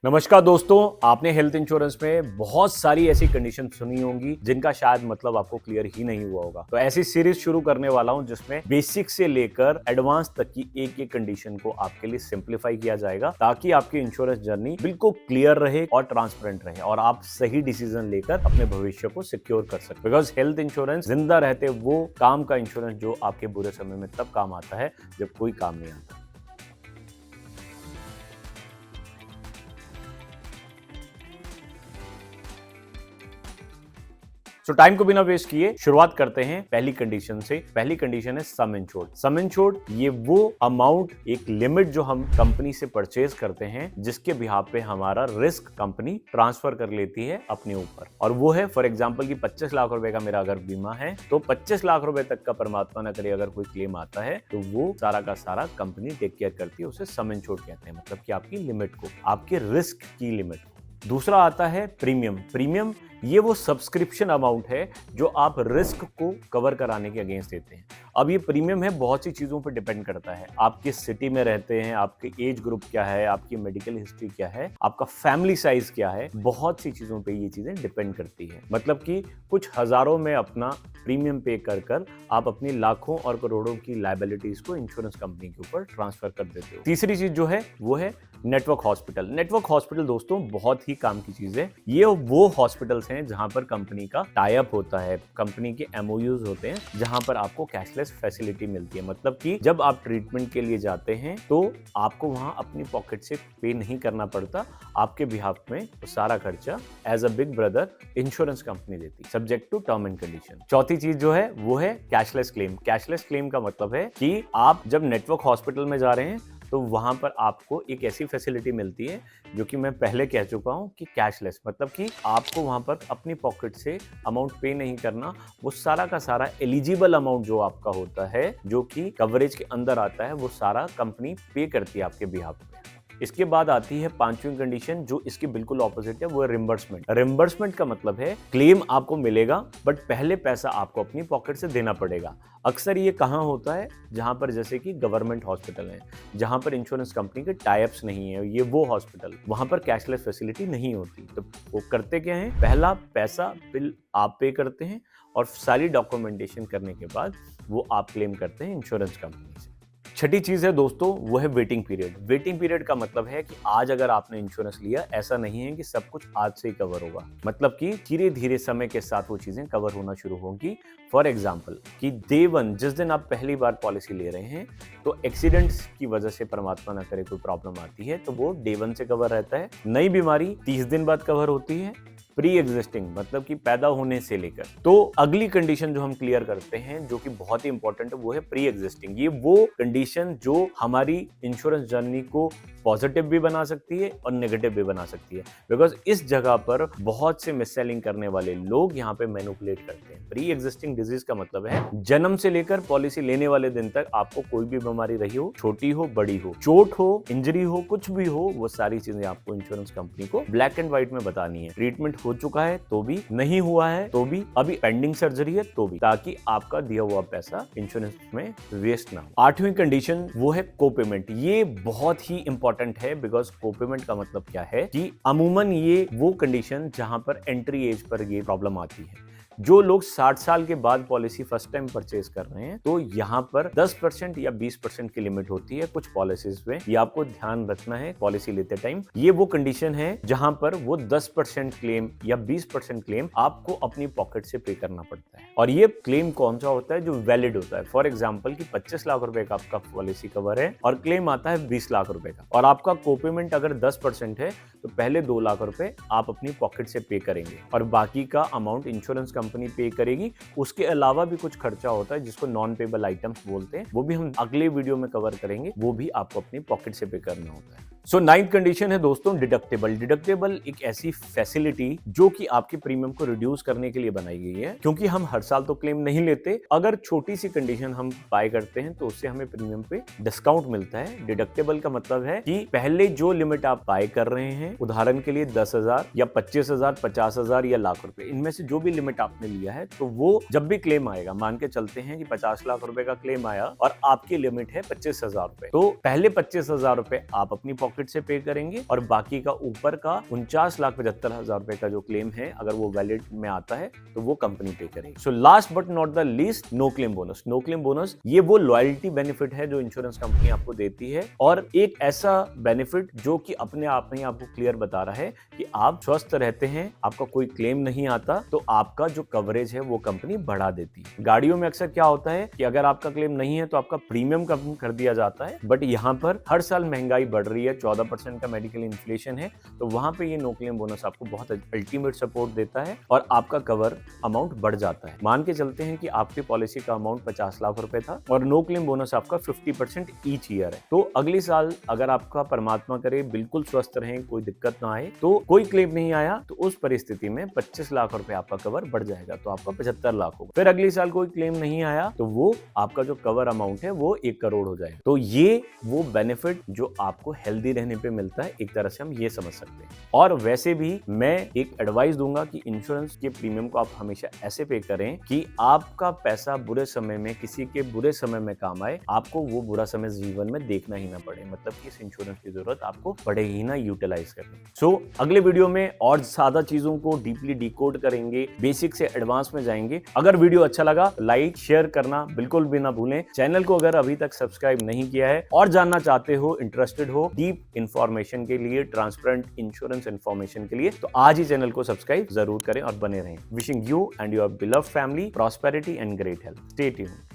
नमस्कार दोस्तों, आपने हेल्थ इंश्योरेंस में बहुत सारी ऐसी कंडीशन सुनी होंगी जिनका शायद मतलब आपको क्लियर ही नहीं हुआ होगा। तो ऐसी सीरीज शुरू करने वाला हूं जिसमें बेसिक से लेकर एडवांस तक की एक एक कंडीशन को आपके लिए सिंप्लीफाई किया जाएगा ताकि आपकी इंश्योरेंस जर्नी बिल्कुल क्लियर रहे और ट्रांसपेरेंट रहे और आप सही डिसीजन लेकर अपने भविष्य को सिक्योर कर सकते। बिकॉज हेल्थ इंश्योरेंस जिंदा रहते वो काम का इंश्योरेंस जो आपके बुरे समय में तब काम आता है जब कोई काम नहीं आता। तो टाइम को बिना वेस्ट किए शुरुआत करते हैं पहली कंडीशन से। पहली कंडीशन है सम इंश्योर्ड। सम इंश्योर्ड ये वो अमाउंट, एक लिमिट जो हम कंपनी से परचेज करते हैं जिसके बिहाफ पे हमारा रिस्क कंपनी ट्रांसफर कर लेती है अपने ऊपर। और वो है फॉर एग्जांपल कि 25 लाख रुपए का मेरा अगर बीमा है तो 25 लाख रुपए तक का परमात्मा न करे अगर कोई क्लेम आता है तो वो सारा का सारा कंपनी टेक केयर करती है। उसे सम इंश्योर्ड कहते हैं, मतलब कि आपकी लिमिट को, आपके रिस्क की लिमिट को। दूसरा आता है प्रीमियम। प्रीमियम ये वो सब्सक्रिप्शन अमाउंट है जो आप रिस्क को कवर कराने के अगेंस्ट देते हैं। अब ये प्रीमियम है बहुत सी चीजों पर डिपेंड करता है। आप किस सिटी में रहते हैं, आपके एज ग्रुप क्या है, आपकी मेडिकल हिस्ट्री क्या है, आपका फैमिली साइज क्या है, बहुत सी चीजों पे ये चीजें डिपेंड करती है। मतलब कि कुछ हजारों में अपना प्रीमियम पे कर आप अपनी लाखों और करोड़ों की लायबिलिटीज को इंश्योरेंस कंपनी के ऊपर ट्रांसफर कर देते हो। तीसरी चीज जो है वो है नेटवर्क हॉस्पिटल। नेटवर्क हॉस्पिटल दोस्तों बहुत ही काम की चीज है। ये वो हॉस्पिटल्स हैं जहां पर कंपनी का टाई अप होता है, कंपनी के एमओयूज होते हैं जहां पर आपको कैशलेस फैसिलिटी मिलती है। मतलब कि जब आप ट्रीटमेंट के लिए जाते हैं तो आपको वहां अपनी पॉकेट से पे नहीं करना पड़ता, आपके बिहाफ में तो सारा खर्चा as a big brother insurance company देती है, subject to term and condition. चौथी चीज जो है वो है कैशलेस क्लेम। कैशलेस क्लेम का मतलब है कि आप जब नेटवर्क हॉस्पिटल में जा रहे हैं तो वहां पर आपको एक ऐसी फैसिलिटी मिलती है जो कि मैं पहले कह चुका हूं कि कैशलेस, मतलब कि आपको वहां पर अपनी पॉकेट से अमाउंट पे नहीं करना। वो सारा का सारा एलिजिबल अमाउंट जो आपका होता है, जो कि कवरेज के अंदर आता है, वो सारा कंपनी पे करती है आपके बिहाफ पे। इसके बाद आती है पांचवी कंडीशन जो इसकी बिल्कुल ऑपोजिट है, वो है रिम्बर्समेंट। रिम्बर्समेंट का मतलब है क्लेम आपको मिलेगा बट पहले पैसा आपको अपनी पॉकेट से देना पड़ेगा। अक्सर ये कहाँ होता है, जहां पर जैसे कि गवर्नमेंट हॉस्पिटल है, जहां पर इंश्योरेंस कंपनी के टाई अप्स नहीं है, ये वो हॉस्पिटल वहां पर कैशलेस फैसिलिटी नहीं होती। तो वो करते क्या है, पहला पैसा बिल आप पे करते हैं और सारी डॉक्यूमेंटेशन करने के बाद वो आप क्लेम करते हैं इंश्योरेंस कंपनी से। छठी चीज है दोस्तों वो है वेटिंग पीरियड। वेटिंग पीरियड का मतलब है कि आज अगर आपने इंश्योरेंस लिया, ऐसा नहीं है कि सब कुछ आज से ही कवर होगा। मतलब कि धीरे धीरे समय के साथ वो चीजें कवर होना शुरू होंगी। फॉर एग्जाम्पल कि डे वन जिस दिन आप पहली बार पॉलिसी ले रहे हैं तो एक्सीडेंट्स की वजह से परमात्मा न करे कोई प्रॉब्लम आती है तो वो डे वन से कवर रहता है। नई बीमारी 30 दिन बाद कवर होती है। प्री एग्जिस्टिंग मतलब कि पैदा होने से लेकर, तो अगली कंडीशन जो हम क्लियर करते हैं जो कि बहुत ही इंपॉर्टेंट है वो है प्री एग्जिस्टिंग। ये वो कंडीशन जो हमारी इंश्योरेंस जर्नी को पॉजिटिव भी बना सकती है और नेगेटिव भी बना सकती है। बिकॉज इस जगह पर बहुत से मिस सेलिंग करने वाले लोग यहाँ पे मैनिपुलेट करते हैं। प्री एग्जिस्टिंग डिजीज का मतलब है जन्म से लेकर पॉलिसी लेने वाले दिन तक आपको कोई भी बीमारी रही हो, छोटी हो बड़ी हो, चोट हो, इंजरी हो, कुछ भी हो, वो सारी चीजें आपको इंश्योरेंस कंपनी को ब्लैक एंड व्हाइट में बतानी है। ट्रीटमेंट हो चुका है तो भी, नहीं हुआ है तो भी, अभी पेंडिंग सर्जरी है तो भी, ताकि आपका दिया हुआ पैसा इंश्योरेंस में वेस्ट ना हो। आठवीं कंडीशन वो है कोपेमेंट। ये बहुत ही इंपॉर्टेंट है बिकॉज कोपेमेंट का मतलब क्या है कि अमूमन ये वो कंडीशन जहां पर एंट्री एज पर ये प्रॉब्लम आती है। जो लोग 60 साल के बाद पॉलिसी फर्स्ट टाइम परचेज कर रहे हैं तो यहाँ पर 10% या 20% की लिमिट होती है कुछ पॉलिसीज में। ये आपको ध्यान रखना है पॉलिसी लेते टाइम। ये वो कंडीशन है जहां पर वो 10% क्लेम या 20% क्लेम आपको अपनी पॉकेट से पे करना पड़ता है। और ये क्लेम कौन सा होता है, जो वैलिड होता है। फॉर एग्जाम्पल कि 25 लाख रुपए का आपका पॉलिसी कवर है और क्लेम आता है 20 लाख रुपए का, और आपका कोपेमेंट अगर 10% है तो पहले 2 लाख रुपए आप अपनी पॉकेट से पे करेंगे और बाकी का अमाउंट इंश्योरेंस कंपनी पे करेगी। उसके अलावा भी कुछ खर्चा होता है जिसको नॉन पेबल आइटम्स बोलते हैं, वो भी हम अगले वीडियो में कवर करेंगे, वो भी आपको अपनी पॉकेट से पे करना होता है। सो नाइन्थ कंडीशन है दोस्तों डिडक्टेबल। डिडक्टेबल एक ऐसी फैसिलिटी जो कि आपके प्रीमियम को रिड्यूस करने के लिए बनाई गई है, क्योंकि हम हर साल तो क्लेम नहीं लेते। अगर छोटी सी कंडीशन हम बाय करते हैं तो उससे हमें प्रीमियम पे डिस्काउंट मिलता है। डिडक्टेबल का मतलब है कि पहले जो लिमिट आप बाय कर रहे हैं, उदाहरण के लिए 10,000 या 25,000, 50,000 या लाख रुपए, इनमें से जो भी लिमिट आपने लिया है तो वो जब भी क्लेम आएगा, मान के चलते हैं कि 50 लाख रुपए का क्लेम आया और आपकी लिमिट है 25,000 रुपए, तो पहले 25,000 रुपए आप अपनी पॉकेट पॉकेट से पे करेंगे और बाकी का ऊपर का 49,75,000 रुपए का जो क्लेम है अगर वो वैलिड में आता है तो वो कंपनी पे करेगी। So last but not the least, no claim bonus. No claim bonus ये वो लॉयल्टी बेनिफिट है जो इंश्योरेंस कंपनी आपको देती है और एक ऐसा बेनिफिट जो कि अपने आप में आपको क्लियर बता रहा है कि आप स्वस्थ रहते हैं, आपका कोई क्लेम नहीं आता तो आपका जो कवरेज है वो कंपनी बढ़ा देती है। गाड़ियों में अक्सर क्या होता है कि अगर आपका क्लेम नहीं है तो आपका प्रीमियम कम कर दिया जाता है, बट यहाँ पर हर साल महंगाई बढ़ रही है, 14% का मेडिकल इन्फ्लेशन है, तो वहां पे ये नो क्लेम बोनस आपको बहुत अल्टीमेट सपोर्ट देता है और आपका कवर अमाउंट बढ़ जाता है। मान के चलते हैं कि आपकी पॉलिसी का अमाउंट 50 लाख रुपए था और नो क्लेम बोनस आपका 50% ईच ईयर है, तो अगले साल अगर आपका परमात्मा करे बिल्कुल स्वस्थ रहें, कोई दिक्कत ना आए, तो कोई क्लेम नहीं आया तो उस परिस्थिति में 25 लाख रुपए आपका कवर बढ़ जाएगा, तो आपका 75 लाख होगा। फिर अगले साल कोई क्लेम नहीं आया तो वो आपका जो कवर अमाउंट है वो 1 करोड़ हो जाएगा। तो ये वो बेनिफिट जो आपको हेल्दी रहने पे मिलता है, एक तरह से हम ये समझ सकते हैं। और वैसे भी मैं एक एडवाइस दूंगा कि इंश्योरेंस के प्रीमियम को आप हमेशा ऐसे पे करें कि आपका पैसा बुरे समय में, किसी के बुरे समय में काम आए, आपको वो बुरा समय जीवन में देखना ही ना पड़े, मतलब कि इस इंश्योरेंस की जरूरत आपको पड़े ही ना यूटिलाइज करने। सो अगले वीडियो में और ज्यादा चीजों को डीपली डिकोड करेंगे, बेसिक से एडवांस में जाएंगे। अगर वीडियो अच्छा लगा लाइक शेयर करना बिल्कुल भी ना भूलें। चैनल को अगर अभी तक सब्सक्राइब नहीं किया है और जानना चाहते हो, इंटरेस्टेड हो डीप इंफॉर्मेशन के लिए, ट्रांसपेरेंट इंश्योरेंस इंफॉर्मेशन के लिए, तो आज ही चैनल को सब्सक्राइब जरूर करें और बने रहें। Wishing you and your beloved family prosperity and great health. Stay tuned.